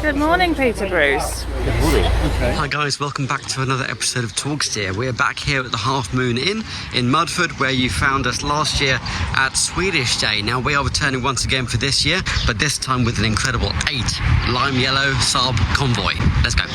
Good morning, Peter Bruce. Good morning. Okay. Hi guys, welcome back to another episode of TalkSteer. We're back here at the Half Moon Inn in Mudford, where you found us last year at Swedish Day. Now we are returning once again for this year, but this time with an incredible 8 Lime Yellow Saab Convoy. Let's go.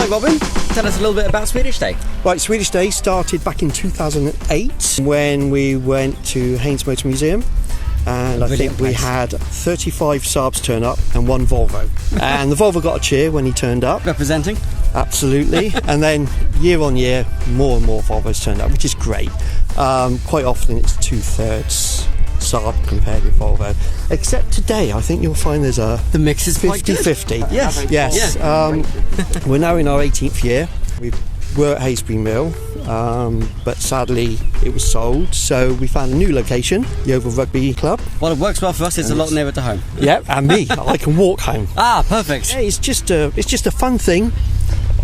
Robin, tell us a little bit about Swedish Day. Right, Swedish Day started back in 2008 when we went to Haynes Motor Museum, and I think we had 35 Saabs turn up and one Volvo. And the Volvo got a cheer when he turned up. Representing? Absolutely. And then year on year, more and more Volvos turned up, which is great. Quite often it's 2/3 Saab compared with Volvo, except today I think you'll find there's a the mix is 50-50. Yes. Yeah. We're now in our 18th year. We were at Haysbury Mill, but sadly it was sold, so we found a new location, Yeovil Rugby Club. Well, it works well for us. It's a lot nearer to home. Yeah, and me, I can walk home. Ah, perfect. Yeah, it's just a fun thing,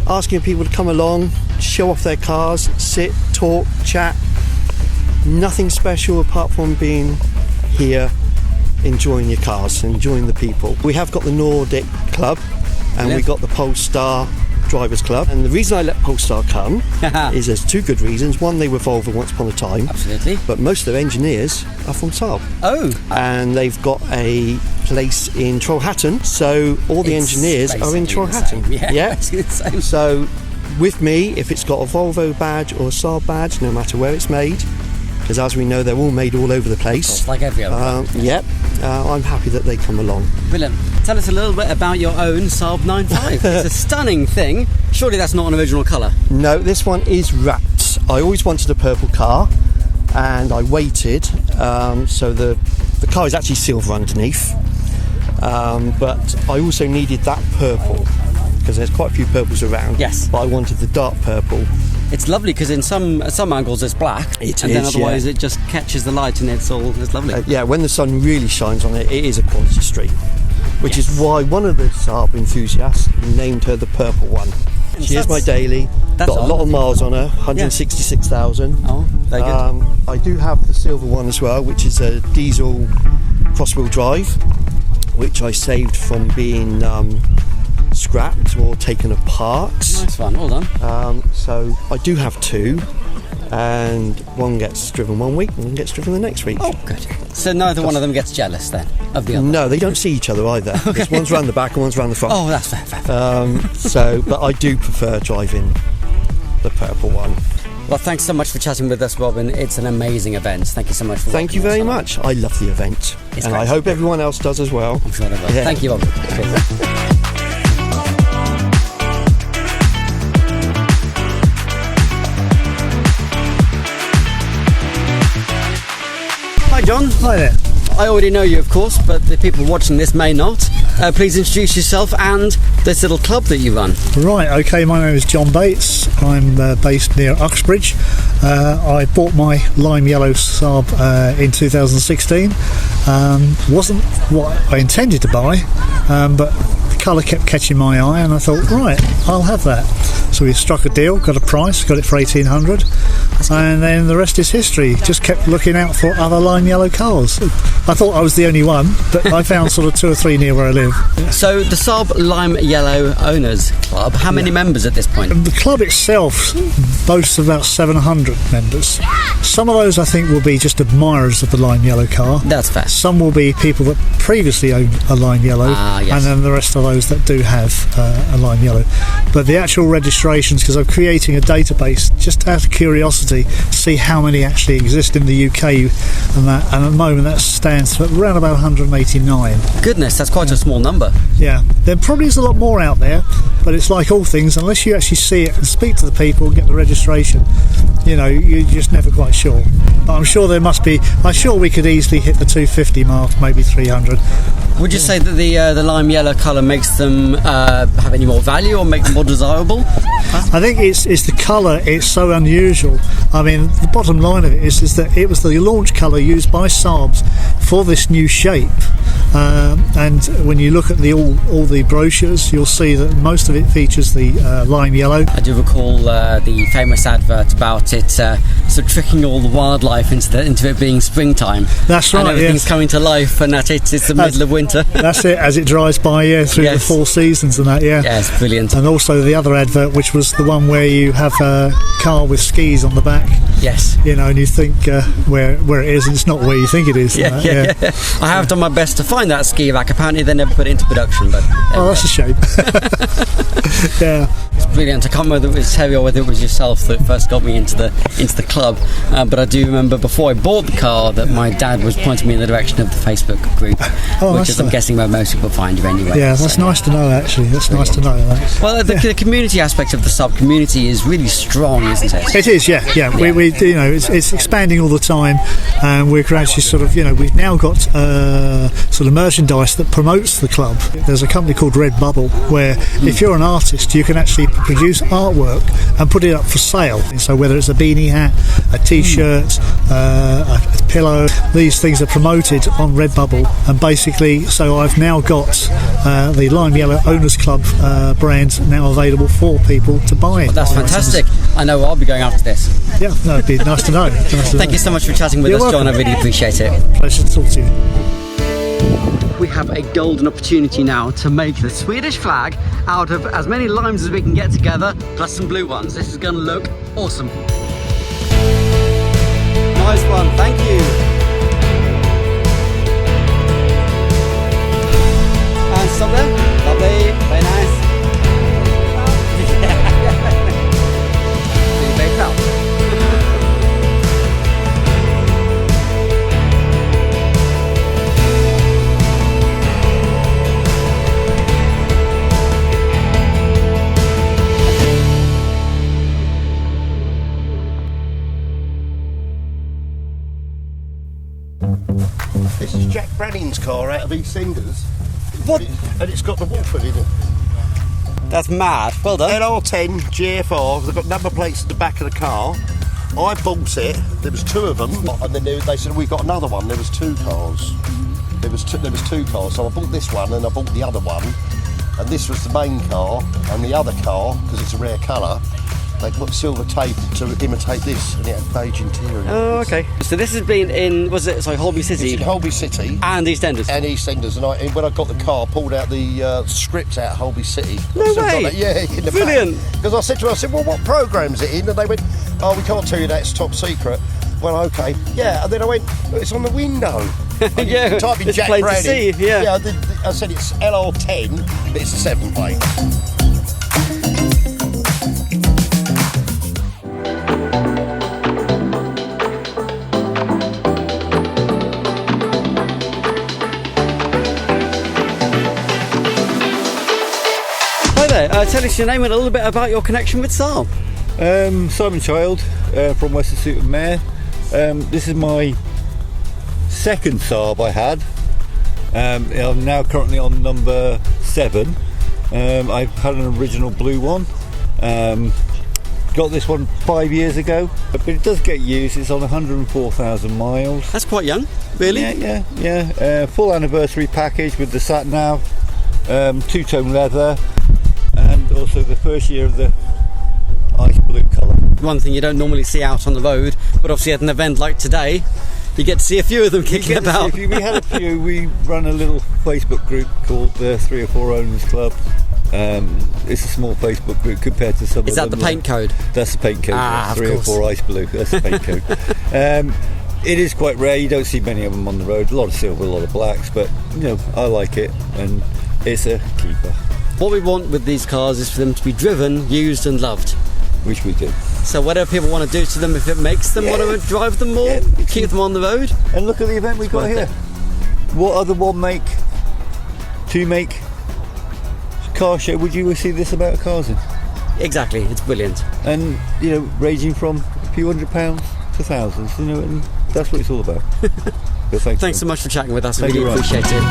asking people to come along, show off their cars, sit, talk, chat. Nothing special apart from being here, enjoying your cars, enjoying the people. We have got the Nordic Club, and we got the Polestar Drivers Club. And the reason I let Polestar come is there's two good reasons. One, they were Volvo once upon a time. Absolutely. But most of their engineers are from Saab. Oh. And they've got a place in Trollhättan, so all the engineers are in Trollhättan. Yeah. It's the same. So with me, if it's got a Volvo badge or a Saab badge, no matter where it's made, because as we know they're all made all over the place. It's like every other. Yep. I'm happy that they come along. Brilliant. Tell us a little bit about your own Saab 95. It's a stunning thing. Surely that's not an original colour. No, this one is wrapped. I always wanted a purple car, and I waited. So the car is actually silver underneath, but I also needed that purple because there's quite a few purples around. Yes. But I wanted the dark purple. It's lovely because in some angles it's black, then otherwise it just catches the light and it's lovely. Yeah, when the sun really shines on it, it is a quality street, which is why one of the Saab enthusiasts named her the purple one. She is my daily. Got a lot of miles on her, 166,000. Oh, very good. I do have the silver one as well, which is a diesel cross-wheel drive, which I saved from being scrapped or taken apart. Nice one, well done. So I do have two, and one gets driven one week and one gets driven the next week. Oh, good. So neither one of them gets jealous then of the other? No, they don't see each other either. Because one's round the back and one's round the front. Oh, that's fair. But I do prefer driving the purple one. Well, thanks so much for chatting with us, Robin. It's an amazing event. Thank you so much for Thank you very much. I love the event. It's and great. I hope everyone else does as well. I'm sure they will. Yeah. Thank you, Robin. Hi John. Hi there. I already know you, of course, but the people watching this may not. Please introduce yourself and this little club that you run. Right, okay, my name is John Bates. I'm based near Uxbridge. I bought my Lime Yellow Saab in 2016. Wasn't what I intended to buy, but the colour kept catching my eye and I thought, right, I'll have that. So we struck a deal, got a price, got it for 1,800, and then the rest is history. Just kept looking out for other lime yellow cars. I thought I was the only one, but I found sort of 2 or 3 near where I live. So the Saab Lime Yellow Owners Club, how many members at this point? The club itself boasts about 700 members. Some of those I think will be just admirers of the lime yellow car. That's fair. Some will be people that previously owned a lime yellow, yes. And then the rest are those that do have a lime yellow. But the actual registrations, because I'm creating a database just out of curiosity, to see how many actually exist in the UK, and at the moment that stands for around about 189. Goodness, that's quite a small number. Yeah, there probably is a lot more out there, but it's like all things, unless you actually see it and speak to the people and get the registration, you know, you're just never quite sure. But I'm sure there must be. I'm sure we could easily hit the 250 mark, maybe 300. Would you say that the lime yellow colour makes them have any more value or make them more desirable? I think it's the colour. It's so unusual. I mean, the bottom line of it is that it was the launch colour used by Saabs for this new shape. And when you look at all the brochures, you'll see that most of it features the lime yellow. I do recall the famous advert about it sort of tricking all the wildlife into it being springtime. That's right. And everything's yes. coming to life, and that it's the middle of winter. That's it, as it drives by, through Yes. the 4 seasons and that, Yeah, it's brilliant. And also the other advert, which was the one where you have a car with skis on the back. Yes. You know, and you think where it is, and it's not where you think it is. Yeah. I have done my best to find that ski rack. Apparently they never put it into production, but Oh, that's a shame. Yeah. it's brilliant. I can't remember whether it was Terry or whether it was yourself that first got me into the club, but I do remember before I bought the car that my dad was pointing me in the direction of the Facebook group, which is I'm guessing where most people find you anyway. Yeah, that's nice to know, actually. That's nice to know that. Well, the community aspect of the sub community is really strong, isn't it? It is, yeah. We you know, it's expanding all the time, and we're actually sort of, you know, we've now got sort of merchandise that promotes the club. There's a company called Redbubble where if you're an artist, you can actually produce artwork and put it up for sale. So whether it's a beanie hat, a t-shirt, a pillow, these things are promoted on Redbubble, and basically, so I've now got the Lime Yellow Owners Club brand now available for people to buy. Well, that's fantastic. I know I'll be going after this. Yeah, no, it'd be nice to know. Thank you so much for chatting with You're us, welcome. John. I really appreciate it. Pleasure to talk to you. We have a golden opportunity now to make the Swedish flag out of as many limes as we can get together, plus some blue ones. This is going to look awesome. Nice one, thank you. And stop there. Lovely, very nice. Really baked out. This is Jack Branning's car out of Eastenders. What? And it's got the Wolford in it. That's mad. Well done. LR10 GFR. They've got number plates at the back of the car. I bought it. There was 2 of them, and then they said we got another one. There was 2 cars. There was 2 cars. So I bought this one and I bought the other one. And this was the main car, and the other car, because it's a rare colour, they put silver tape to imitate this, and it had beige interior. Oh, okay. So this has been in, Holby City? It's in Holby City. And Eastenders? And Eastenders, and when I got the car, pulled out the script out of Holby City. No way! Yeah, in the Brilliant! Because I said to her, well, what programme's it in? And they went, oh, we can't tell you that, it's top secret. Well, okay. Yeah, and then I went, it's on the window. Yeah, type in it's Jack plain to Branning. see, yeah. I said it's LR10, but it's a 7 plate. Hi there, tell us your name and a little bit about your connection with Saab. Simon Child from Weston-super-Mare. This is my second Saab I had. I'm now currently on number 7. I've had an original blue one. Got this one 5 years ago, but it does get used. It's on 104,000 miles. That's quite young, really. Yeah. Full anniversary package with the sat nav, two-tone leather, and also the first year of the ice blue colour. One thing you don't normally see out on the road, but obviously at an event like today, you get to see a few of them kicking about. We had a few. We run a little Facebook group called the 3 or 4 Owners Club. It's a small Facebook group compared to some of them. Is that the paint code? That's the paint code. Ah, 3 or 4 ice blue. That's the paint code. It is quite rare. You don't see many of them on the road. A lot of silver, a lot of blacks, but I like it, and it's a keeper. What we want with these cars is for them to be driven, used, and loved. Which we do. So whatever people want to do to them, if it makes them want to drive them more, keep them on the road. And look at the event we've got here. What other 1 make, 2 make car show would you see this amount of cars in? Exactly, it's brilliant. And ranging from a few £100s to thousands, and that's what it's all about. But thanks so much for chatting with us. I Thank really you, appreciate it.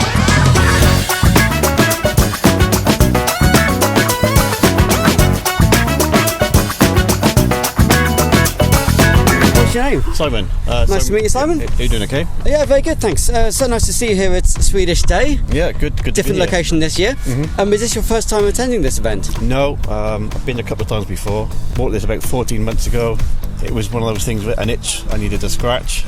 What's your name? Simon. Nice to meet you, Simon. Are you doing okay? Yeah, very good, thanks. So nice to see you here at Swedish Day. Yeah, good. Different location this year. Is this your first time attending this event? No, I've been a couple of times before. Bought this about 14 months ago. It was one of those things with an itch I needed to scratch.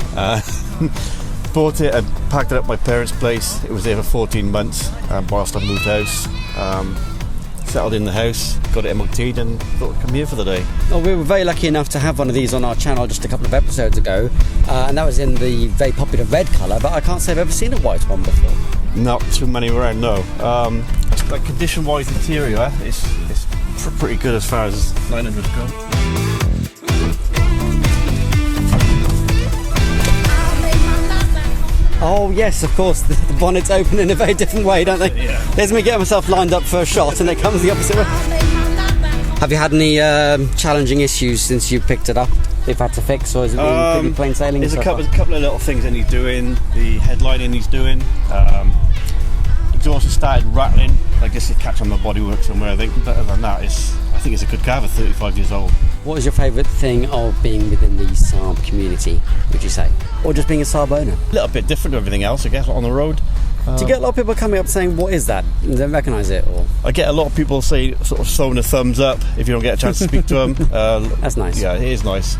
Bought it and packed it up at my parents' place. It was there for 14 months whilst I moved house. Settled in the house, got it MOT'd, and thought I'd come here for the day. Oh, we were very lucky enough to have one of these on our channel just a couple of episodes ago, and that was in the very popular red colour, but I can't say I've ever seen a white one before. Not too many around, no. Like condition-wise, interior, it's pretty good as far as 900s go. Oh yes, of course, the bonnets open in a very different way, don't they? Yeah. There's me getting myself lined up for a shot and it comes the opposite way. Have you had any challenging issues since you picked it up? You've had to fix, or has it been pretty plain sailing? There's a couple of little things that he's doing. The headlining he's doing. Exhaust has started rattling. I guess it catch on the bodywork somewhere. I think. Better than that, I think it's a good car for 35 years old. What is your favourite thing of being within the Saab community, would you say? Or just being a Saab owner? A little bit different to everything else, I guess, on the road. Do you get a lot of people coming up saying, what is that? And don't recognise it? Or I get a lot of people say, sort of throwing a thumbs up if you don't get a chance to speak to them. That's nice. Yeah, it is nice.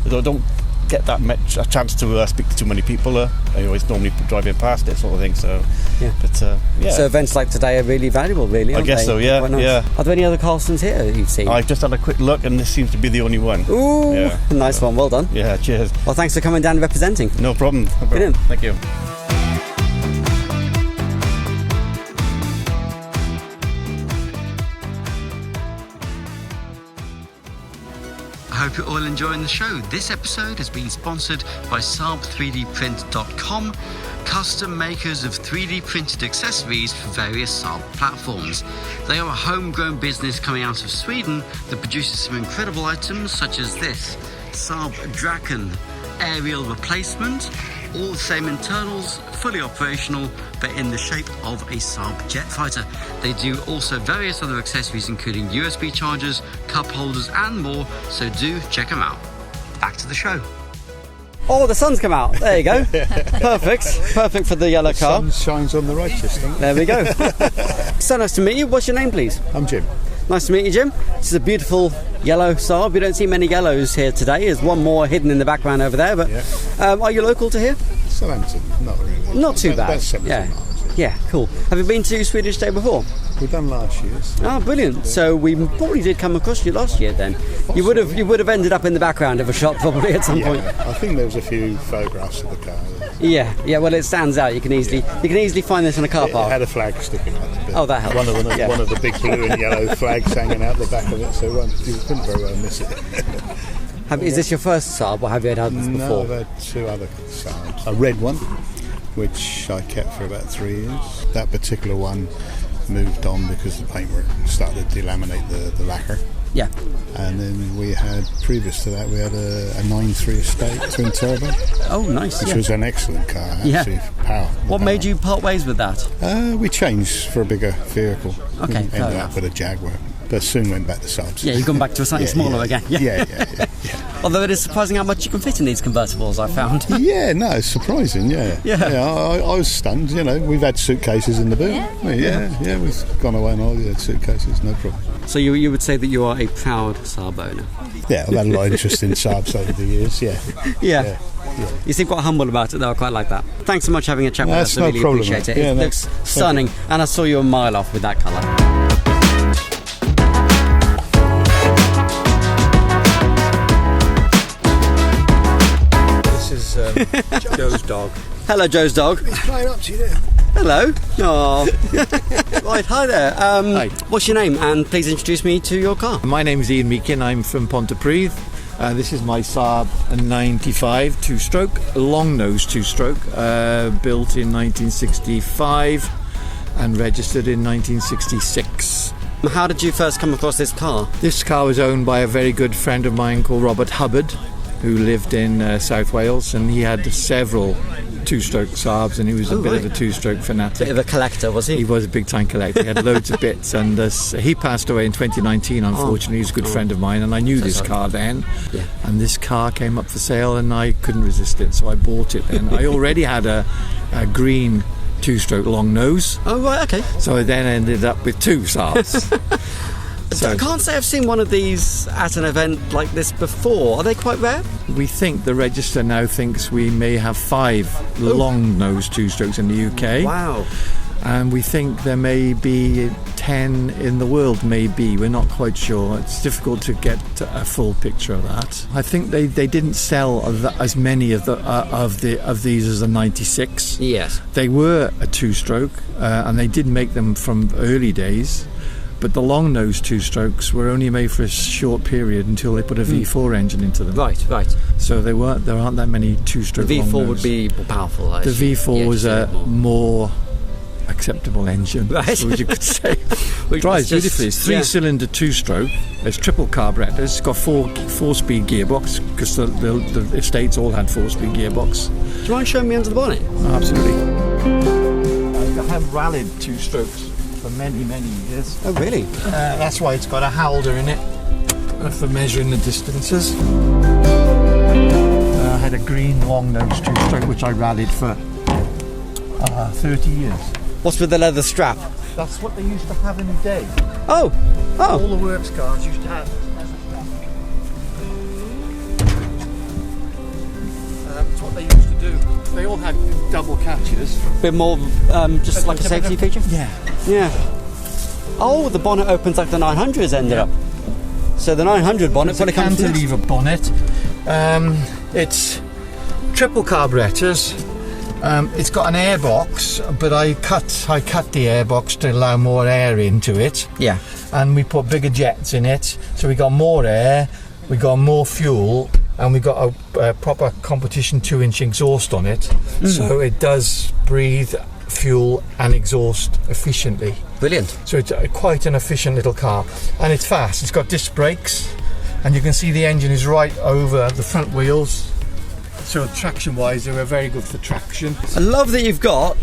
I don't get that much a chance to speak to too many people. I always normally driving past it, sort of thing. So, yeah. But yeah. So events like today are really valuable, really. I guess they? so. Yeah, Nice. yeah. Are there any other Carlssons here that you've seen? I've just had a quick look, and this seems to be the only one. Ooh, yeah. Nice one. Well done. Yeah, cheers. Well, thanks for coming down and representing. No problem. Brilliant. Thank you. I hope you're all enjoying the show. This episode has been sponsored by Saab3Dprint.com, custom makers of 3D printed accessories for various Saab platforms. They are a homegrown business coming out of Sweden that produces some incredible items such as this Saab Draken aerial replacement, all the same internals, fully operational, but in the shape of a Saab jet fighter. They do also various other accessories including USB chargers, cup holders and more, so do check them out. Back to the show. Oh, the sun's come out. There you go. Perfect for the yellow car. The sun shines on the righteous. There we go. So nice to meet you. What's your name, please? I'm Jim. Nice to meet you, Jim. This is a beautiful yellow Saab. We don't see many yellows here today. There's one more hidden in the background over there. But are you local to here? Southampton, not really. Not too bad. About 70 miles. Yeah, cool. Have you been to Swedish Day before? We've done last year's. Oh, brilliant. So we probably did come across you last year then. You would have ended up in the background of a shot probably at some point. I think there was a few photographs of the car. Yeah, well it stands out. You can easily find this in a car It park. had a flag sticking out. Oh, that helps. One of the big blue and yellow flags hanging out the back of it, so you couldn't very well miss it. Is this your first Saab, or have you had others before? No, I've had 2 other Saabs. A red one, which I kept for about 3 years. That particular one moved on because the paintwork started to delaminate the lacquer. Yeah. And then we had, previous to that, we had a 9.3 estate twin turbo, Oh, nice. which Yeah. was an excellent car, Yeah. actually. Power. What made you part ways with that? We changed for a bigger vehicle. Okay, We fair ended enough. up with a Jaguar, but soon went back to Saabs. Yeah, you've gone back to something smaller again. Yeah. Although it is surprising how much you can fit in these convertibles, I found. Yeah, no, it's surprising, yeah. I was stunned, we've had suitcases in the boot. Yeah, we've gone away and all had suitcases, no problem. So you would say that you are a proud Saab owner? Yeah, I've had a lot of interest in Saabs over the years, Yeah. You seem quite humble about it, though. I quite like that. Thanks so much for having a chat with That's us. I no really problem, appreciate it. mate. Yeah, It no, looks stunning, and I saw you a mile off with that colour. This is Joe's dog. Hello, Joe's dog. He's playing up to you there. Hello. Oh. Right, hi there. Hi. What's your name? And please introduce me to your car. My name's Ian Meakin. I'm from Pontypridd. This is my Saab 95 two-stroke, Longnose two-stroke, built in 1965 and registered in 1966. How did you first come across this car? This car was owned by a very good friend of mine called Robert Hubbard, who lived in South Wales, and he had several two-stroke Saabs, and he was a bit of a two-stroke fanatic. Bit of a collector, was he? He was a big-time collector. He had loads of bits, and he passed away in 2019, unfortunately. He's a good friend of mine, and I knew this car then. Yeah. And this car came up for sale, and I couldn't resist it, so I bought it then. I already had a green two-stroke Longnose, Oh, right, okay. so I then ended up with two Saabs. I can't say I've seen one of these at an event like this before. Are they quite rare? We think the register now thinks we may have 5 long-nose two-strokes in the UK. Wow. And we think there may be 10 in the world, maybe. We're not quite sure. It's difficult to get a full picture of that. I think they didn't sell as many of these as the 96. Yes. They were a two-stroke, and they did make them from early days. But the long-nose two-strokes were only made for a short period until they put a V4 engine into them. Right. So there aren't that many two-stroke The V4 long-nose. would be more powerful, I The assume. V4 Yeah, was just a bit more acceptable engine, Right. as you could say. Which It drives is just- beautifully. It's 3-cylinder two-stroke. It's triple carburettor. It's got four-speed gearbox, because the estates all had 4-speed gearbox. Do you mind showing me under the bonnet? Absolutely. I have rallied two-strokes for many years. Oh, really? That's why it's got a halder in it for measuring the distances. I had a green long-nose two-stroke which I rallied for 30 years. What's with the leather strap? That's what they used to have in the day. Oh. All the works cars used to have. That's what they used to do. They all had double catches. Bit more, just like a safety feature? Yeah. Yeah. Oh, the bonnet opens like the 900s ended up. So the 900 bonnet It's a probably comes from this. cantilever bonnet. It's triple carburettors. It's got an airbox, but I cut the airbox to allow more air into it. Yeah. And we put bigger jets in it, so we got more air, we got more fuel, and we got a proper competition 2-inch exhaust on it, so it does breathe fuel and exhaust efficiently. Brilliant. So it's quite an efficient little car, and it's fast. It's got disc brakes, and you can see the engine is right over the front wheels. So traction-wise, they were very good for traction. I love that you've got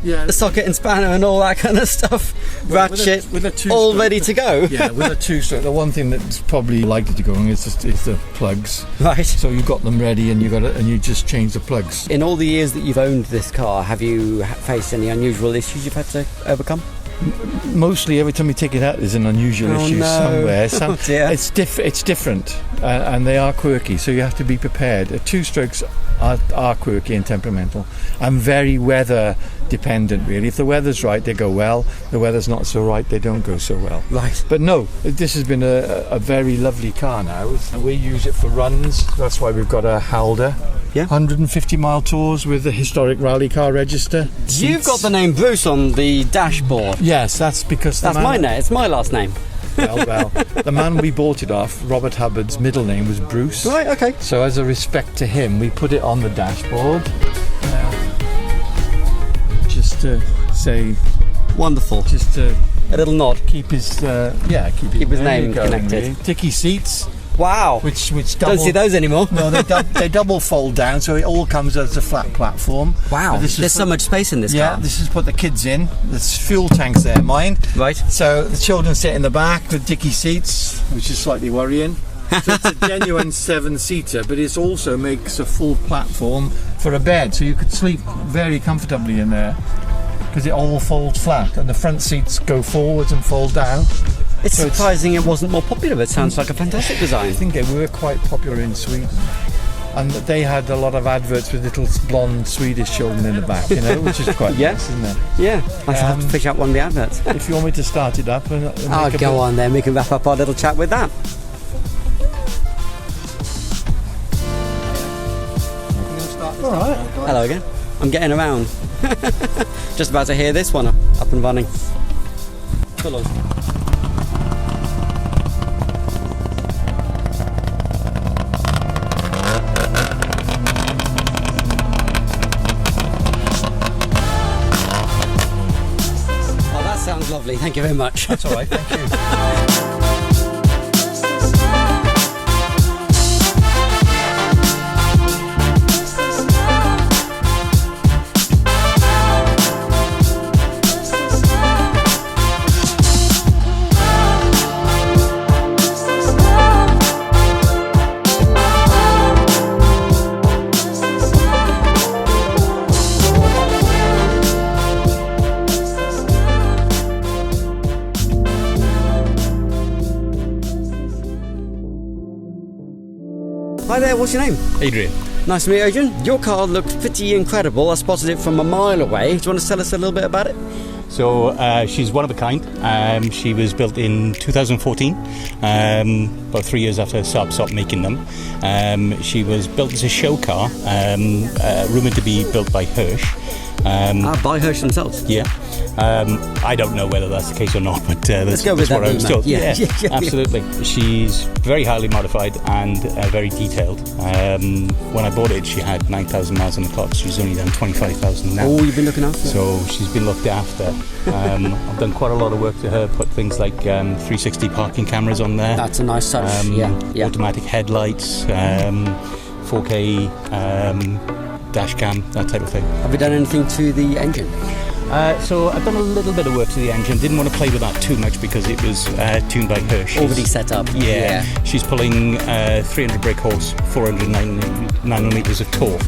the socket and spanner and all that kind of stuff, ratchet, with a two-stroke. all ready to go. Yeah, with a two-stroke. The one thing that's probably likely to go wrong is the plugs. Right. So you've got them ready, and you just change the plugs. In all the years that you've owned this car, have you faced any unusual issues you've had to overcome? Mostly every time you take it out, there's an unusual issue somewhere. Oh dear. It's different, and they are quirky. So you have to be prepared. Two-strokes are quirky and temperamental, and very weather dependent. Really, if the weather's right, they go well. The weather's not so right, they don't go so well. Right. But no, this has been a very lovely car now. We use it for runs. That's why we've got a halder. Yeah. 150-mile tours with the historic rally car register. You've got the name Bruce on the dashboard. Yes, that's because That's my name. It's my last name. Well, the man we bought it off, Robert Hubbard's middle name was Bruce. Right. Okay. So as a respect to him, we put it on the dashboard. Just to say, Wonderful. just to A little nod. Keep his name connected. Really. Dicky seats. Wow. Which double, don't see those anymore. No, they double fold down, so it all comes as a flat platform. Wow. There's so much space in this car. Yeah, this is put the kids in. There's fuel tanks there, mind. Right. So the children sit in the back with dicky seats, which is slightly worrying. So it's a genuine 7-seater, but it also makes a full platform for a bed, so you could sleep very comfortably in there because it all folds flat, and the front seats go forwards and fold down. It's surprising it wasn't more popular. It sounds like a fantastic design. I think they were quite popular in Sweden, and they had a lot of adverts with little blonde Swedish children in the back, which is quite nice, isn't it? Yeah, I shall have to fish out one of the adverts. If you want me to start it up, go on then. We can wrap up our little chat with that. All right. Hello again. I'm getting around. Just about to hear this one up and running. Full on. Oh, that sounds lovely. Thank you very much. That's all right. Thank you. Hi there, what's your name? Adrian. Nice to meet you, Adrian. Your car looks pretty incredible. I spotted it from a mile away. Do you want to tell us a little bit about it? So she's one of a kind. She was built in 2014, about 3 years after Saab stopped making them. She was built as a show car, rumoured to be built by Hirsch. By Hirsch themselves? Yeah. I don't know whether that's the case or not, but that's what I was told. Yeah, absolutely. She's very highly modified and very detailed. When I bought it, she had 9,000 miles on the clock. She's only done 25,000 now. Oh, you've been looking after her? So she's been looked after. I've done quite a lot of work to her, put things like 360 parking cameras on there. That's a nice touch, yeah. Automatic headlights, 4K dash cam, that type of thing. Have you done anything to the engine? So I've done a little bit of work to the engine. Didn't want to play with that too much because it was tuned by Hirsch. Already set up. Yeah. She's pulling 300 brake horse, 409 nanometers of torque.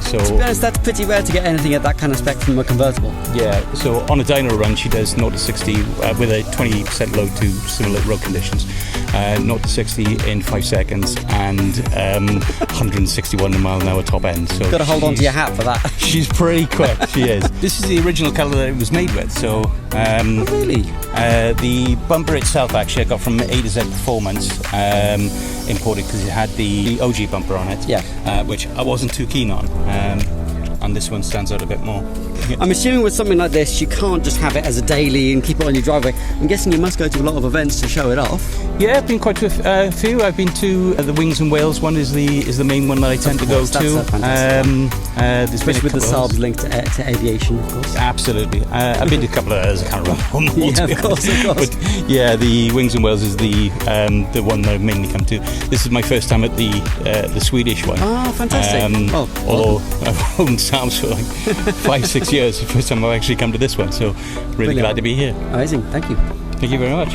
So to be honest, that's pretty rare to get anything at that kind of spec from a convertible. Yeah. So on a dyno run, she does 0 to 60 with a 20% load to similar road conditions. 0 to 60 in 5 seconds and 161 mile an hour top end. So got to hold on to your hat for that. She's pretty quick. She is. This is the original colour that it was made with. So oh, really? The bumper itself actually I got from A to Z Performance, imported because it had the OG bumper on it. Yeah. Which I wasn't too keen on. And this one stands out a bit more. I'm assuming with something like this, you can't just have it as a daily and keep it on your driveway. I'm guessing you must go to a lot of events to show it off. Yeah, I've been quite to a few. I've been to the Wings and Wales one is the main one that I tend to go to. Especially with the Saabs linked to aviation, of course. Absolutely. I've been to a couple of others. I can't remember. Yeah, of course. But yeah, the Wings and Wales is the one that I've mainly come to. This is my first time at the Swedish one. Oh, fantastic! Although I've owned Saabs for like 5-6 years, the first time I've actually come to this one. So really glad to be here. Amazing, thank you. Thank you very much.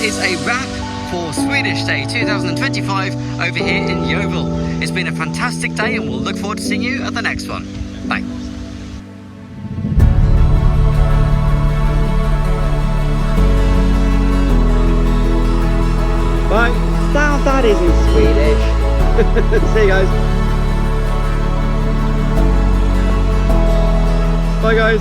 Is a wrap for Swedish Day 2025 over here in Yeovil. It's been a fantastic day and we'll look forward to seeing you at the next one. Bye. Bye. That isn't Swedish. See you guys. Bye guys.